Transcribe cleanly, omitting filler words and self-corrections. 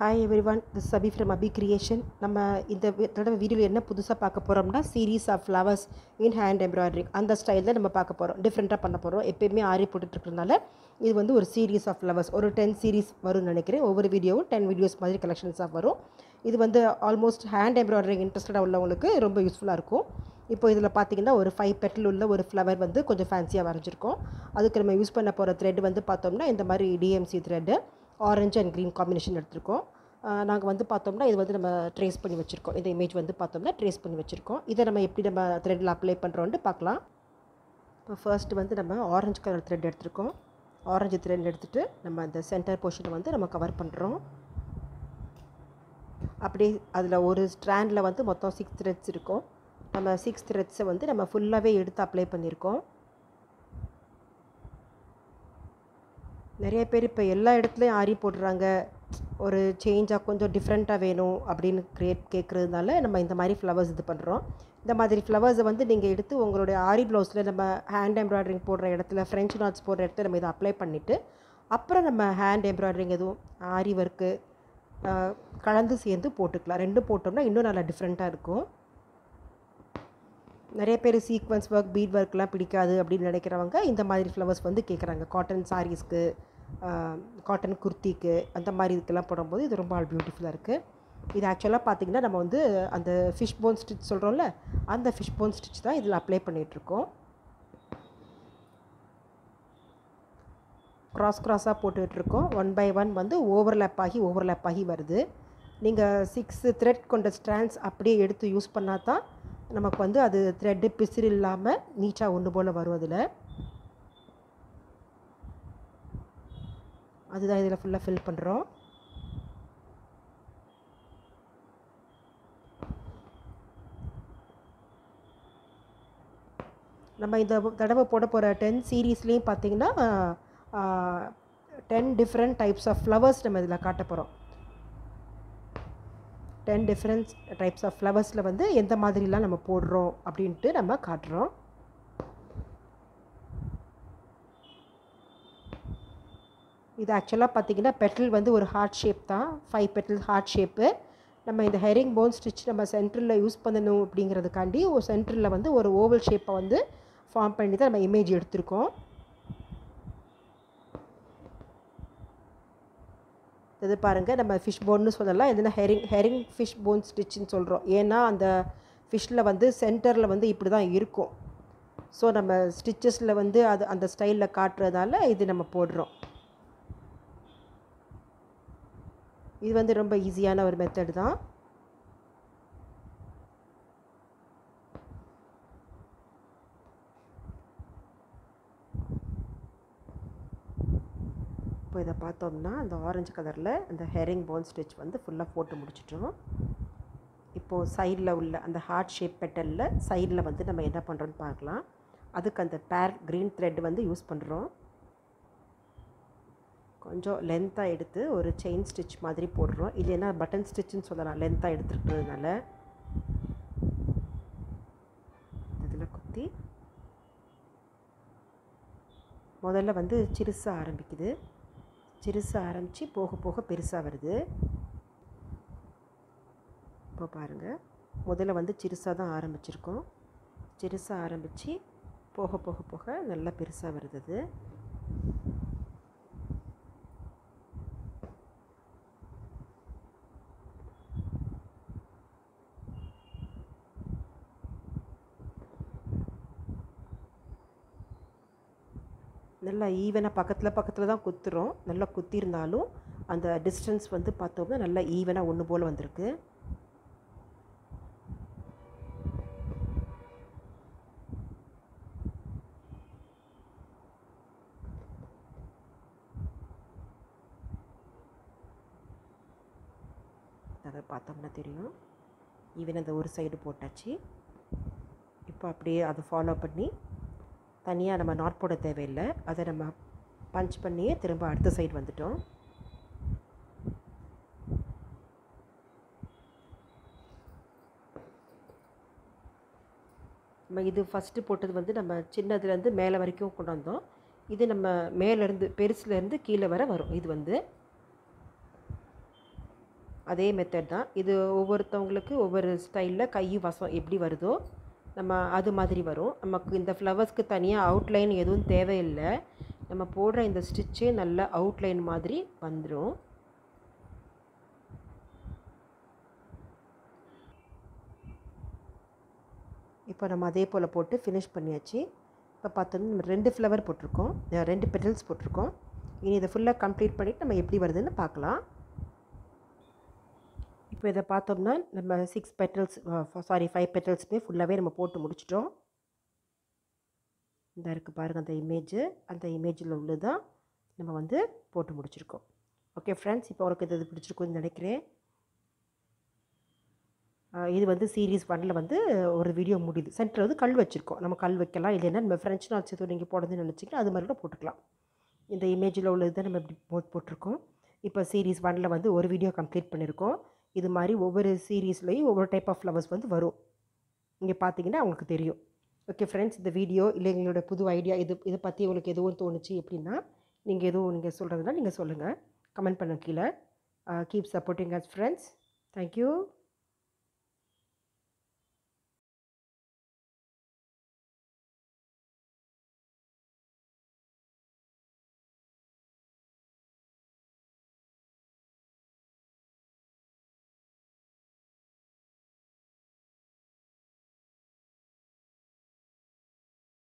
Hi everyone, this is Abi from Abi Creation. நம்ம இந்த தடவை வீடியோவில் என்ன புதுசாக பார்க்க போகிறோம்னா series of flowers in hand embroidery அந்த ஸ்டைலில் நம்ம பார்க்க போகிறோம். டிஃப்ரெண்ட்டாக பண்ண போகிறோம். எப்பயுமே ஆரி போட்டுட்ருக்கிறதுனால இது வந்து ஒரு சீரீஸ் ஆஃப் ஃப்ளவர்ஸ் ஒரு 10 சீரீஸ் வரும்னு நினைக்கிறேன். ஒவ்வொரு வீடியோவும் 10 வீடியோஸ் மாதிரி கலெக்ஷன்ஸாக வரும். இது வந்து ஆல்மோஸ்ட் ஹேண்ட் எம்ப்ராய்டரி இன்ட்ரெஸ்டடாக உள்ளவங்களுக்கு ரொம்ப யூஸ்ஃபுல்லாக இருக்கும். இப்போ இதில் பார்த்தீங்கன்னா ஒரு 5 பெட்டல் உள்ள ஒரு ஃப்ளவர் வந்து கொஞ்சம் ஃபேன்சியாக வரைஞ்சிருக்கோம். அதுக்கு நம்ம யூஸ் பண்ண போகிற த்ரெட் வந்து பார்த்தோம்னா இந்த மாதிரி TMC thread orange and green combination எடுத்திருக்கோம். நாங்கள் வந்து பார்த்தோம்னா இது வந்து நம்ம ட்ரேஸ் பண்ணி வச்சுருக்கோம். இந்த இமேஜ் வந்து பார்த்தோம்னா ட்ரேஸ் பண்ணி வச்சுருக்கோம். இதை நம்ம எப்படி நம்ம த்ரெட்டில் அப்ளை பண்ணுறோன்ட்டு பார்க்கலாம். இப்போ ஃபர்ஸ்ட்டு வந்து நம்ம ஆரஞ்சு கலர் த்ரெட் எடுத்திருக்கோம். ஆரஞ்சு த்ரெட் எடுத்துகிட்டு நம்ம அந்த சென்டர் போர்ஷனை வந்து நம்ம கவர் பண்ணுறோம். அப்படியே அதில் ஒரு ஸ்ட்ராண்டில் வந்து மொத்தம் 6 த்ரெட்ஸ் இருக்கும். நம்ம 6 த்ரெட்ஸை வந்து நம்ம ஃபுல்லாகவே எடுத்து அப்ளை பண்ணியிருக்கோம். நிறைய பேர் இப்போ எல்லா இடத்துலையும் ஆரி போடுறாங்க, ஒரு சேஞ்சாக கொஞ்சம் டிஃப்ரெண்ட்டாக வேணும் அப்படின்னு கேட்குறதுனால நம்ம இந்த மாதிரி ஃப்ளவர்ஸ் இது பண்ணுறோம். இந்த மாதிரி ஃப்ளவர்ஸை வந்து நீங்கள் எடுத்து உங்களுடைய ஆரி ப்ளவுஸில் நம்ம ஹேண்ட் எம்ப்ராய்டரிங் போடுற இடத்துல ஃப்ரெஞ்ச் நாட்ஸ் போடுற இடத்துல நம்ம இதை அப்ளை பண்ணிவிட்டு அப்புறம் நம்ம ஹேண்ட் எம்ப்ராய்டரிங் எதுவும் ஆரி ஒர்க்கு கலந்து சேர்ந்து போட்டுக்கலாம். ரெண்டும் போட்டோம்னா இன்னும் நல்லா டிஃப்ரெண்ட்டாக இருக்கும். நிறைய பேர் சீக்வன்ஸ் ஒர்க் பீட் ஒர்க்லாம் பிடிக்காது அப்படின்னு நினைக்கிறவங்க இந்த மாதிரி ஃப்ளவர்ஸ் வந்து கேட்குறாங்க. காட்டன் சாரீஸ்க்கு, காட்டன் குர்த்திக்கு அந்த மாதிரி இதுக்கெல்லாம் போடும்போது இது ரொம்ப பியூட்டிஃபுல்லாக இருக்குது. இது ஆக்சுவலாக பார்த்திங்கன்னா நம்ம வந்து அந்த ஃபிஷ் போன் ஸ்டிச் சொல்கிறோம்ல, அந்த ஃபிஷ் போன் ஸ்டிச் தான் இதில் அப்ளை பண்ணிகிட்ருக்கோம். க்ராஸாக போட்டுட்ருக்கோம். 1 by 1 வந்து ஓவர்லேப் ஆகி வருது. நீங்கள் 6 த்ரெட் கொண்ட ஸ்ட்ராண்ட்ஸ் அப்படியே எடுத்து யூஸ் பண்ணால் தான் நமக்கு வந்து அது த்ரெட்டு பிசிறு இல்லாமல் நீட்டாக ஒன்று போல் வரும். அதுதான் இதில் ஃபுல்லாக ஃபில் பண்ணுறோம். நம்ம இந்த தடவை போட போகிற 10 சீரீஸ்லேயும் பார்த்திங்கன்னா 10 டிஃப்ரெண்ட் டைப்ஸ் ஆஃப் ஃப்ளவர்ஸ் நம்ம இதில் காட்ட போகிறோம். 10 டிஃப்ரெண்ட் டைப்ஸ் ஆஃப் ஃப்ளவர்ஸில் வந்து எந்த மாதிரிலாம் நம்ம போடுறோம் அப்படின்ட்டு நம்ம காட்டுறோம். இது ஆக்சுவலாக பார்த்திங்கன்னா பெட்டல் வந்து ஒரு ஹார்ட் ஷேப் தான், 5 பெட்டல் ஹார்ட் ஷேப்பு. நம்ம இந்த ஹெரிங் போன் ஸ்டிச் நம்ம சென்டரில் யூஸ் பண்ணணும் அப்படிங்கிறதுக்காண்டி ஒரு சென்டரில் வந்து ஒரு ஓவல் ஷேப்பை வந்து ஃபார்ம் பண்ணி தான் நம்ம இமேஜ் எடுத்திருக்கோம். இது பாருங்கள், நம்ம ஃபிஷ் போன்னு சொல்லலாம், எதுனா ஹெரிங் ஃபிஷ் போன் ஸ்டிச்சுன்னு சொல்கிறோம். ஏன்னா அந்த ஃபிஷ்ஷில் வந்து சென்டரில் வந்து இப்படி தான் இருக்கும். ஸோ நம்ம ஸ்டிச்சஸில் வந்து அது அந்த ஸ்டைலில் காட்டுறதால இது நம்ம போடுறோம். இது வந்து ரொம்ப ஈஸியான ஒரு மெத்தட் தான். இப்போ இதை பார்த்தோம்னா அந்த ஆரஞ்சு கலரில் அந்த ஹெரிங் போன் ஸ்டிச் வந்து ஃபுல்லாக போட்டு முடிச்சிட்டோம். இப்போது சைடில் உள்ள அந்த ஹார்ட் ஷேப் பெட்டலில் சைடில் வந்து நம்ம என்ன பண்ணுறோன்னு பார்க்கலாம். அதுக்கு அந்த பேர் க்ரீன் த்ரெட் வந்து யூஸ் பண்ணுறோம். கொஞ்சம் லென்த்தாக எடுத்து ஒரு செயின் ஸ்டிச் மாதிரி போடுறோம். இல்லைன்னா பட்டன் ஸ்டிச்சுன்னு சொல்லலாம், லென்த்தாக எடுத்துருக்கிறதுனால. இதில் குத்தி முதல்ல வந்து சிறுசாக ஆரம்பிக்குது, சிறுசாக ஆரம்பித்து போக போக பெருசாக வருது. இப்போ பாருங்கள், முதல்ல வந்து சிறுசாக தான் ஆரம்பிச்சிருக்கோம். சிறுசாக ஆரம்பித்து போக போக போக நல்லா பெருசாக வருது. நல்லா ஈவனாக பக்கத்தில் தான் குத்துறோம். நல்லா குத்திருந்தாலும் அந்த டிஸ்டன்ஸ் வந்து பார்த்தோம்னா நல்லா ஈவனாக ஒன்று போல் வந்திருக்கு. அதை பார்த்தோம்னா தெரியும், ஈவன் அந்த ஒரு சைடு போட்டாச்சு. இப்போ அப்படியே அதை ஃபாலோ பண்ணி தனியாக நம்ம நாட் போட தேவையில்லை, அதை நம்ம பஞ்ச் பண்ணியே திரும்ப அடுத்த சைடு வந்துட்டோம். நம்ம இது ஃபஸ்ட்டு போட்டது வந்து நம்ம சின்னதுலேருந்து மேலே வரைக்கும் கொண்டு வந்தோம். இது நம்ம மேலேருந்து பெருசுலேருந்து கீழே வர வரும். இது வந்து அதே மெத்தட் தான். இது ஒவ்வொருத்தவங்களுக்கு ஒவ்வொரு ஸ்டைலில் கை வசம் எப்படி வருதோ நம்ம அது மாதிரி வரும். நமக்கு இந்த ஃப்ளவர்ஸ்க்கு தனியாக அவுட்லைன் எதுவும் தேவையில்லை. நம்ம போடுற இந்த ஸ்டிச்சே நல்ல அவுட்லைன் மாதிரி வந்துடும். இப்போ நம்ம அதே போல் போட்டு ஃபினிஷ் பண்ணியாச்சு. இப்போ பார்த்தோன்னா நம்ம 2 ஃப்ளவர் போட்டிருக்கோம், 2 பெட்டல்ஸ் போட்டிருக்கோம். இனி இதை ஃபுல்லாக கம்ப்ளீட் பண்ணிவிட்டு நம்ம எப்படி வருதுன்னு பார்க்கலாம். இப்போ இதை பார்த்தோம்னா நம்ம 6 பெட்டல்ஸ் 5 பெட்டல்ஸுமே ஃபுல்லாகவே நம்ம போட்டு முடிச்சிட்டோம். இந்த இருக்குது பாருங்கள் அந்த இமேஜு, அந்த இமேஜில் உள்ளது தான் நம்ம வந்து போட்டு முடிச்சிருக்கோம். ஓகே ஃப்ரெண்ட்ஸ், இப்போ உனக்கு இது பிடிச்சிருக்குன்னு நினைக்கிறேன். இது வந்து சீரீஸ் 1ல் வந்து ஒரு வீடியோ முடியுது. சென்டரில் வந்து கல் வச்சுருக்கோம். நம்ம கல் வைக்கலாம், இல்லைன்னா நம்ம ஃப்ரெஞ்ச் நாட்ஸ் எதுவும் நீங்கள் போடுறதுன்னு நினச்சிங்கன்னா அது மாதிரி கூட போட்டுக்கலாம். இந்த இமேஜில் உள்ளது தான் நம்ம இப்படி போட்டிருக்கோம். இப்போ சீரீஸ் 1ல் வந்து ஒரு வீடியோ கம்ப்ளீட் பண்ணியிருக்கோம். இது மாதிரி ஒவ்வொரு சீரீஸ்லேயும் ஒவ்வொரு டைப் ஆஃப் ஃப்ளவர்ஸ் வந்து வரும். இங்கே பார்த்தீங்கன்னா உங்களுக்கு தெரியும். ஓகே ஃப்ரெண்ட்ஸ், இந்த வீடியோ இல்லை எங்களோட புது ஐடியா இதை பற்றி உங்களுக்கு எதுவும் தோணுச்சு அப்படின்னா நீங்கள் சொல்கிறதுனா நீங்கள் சொல்லுங்கள், கமெண்ட் பண்ண கீழே. Keep supporting us friends. Thank you.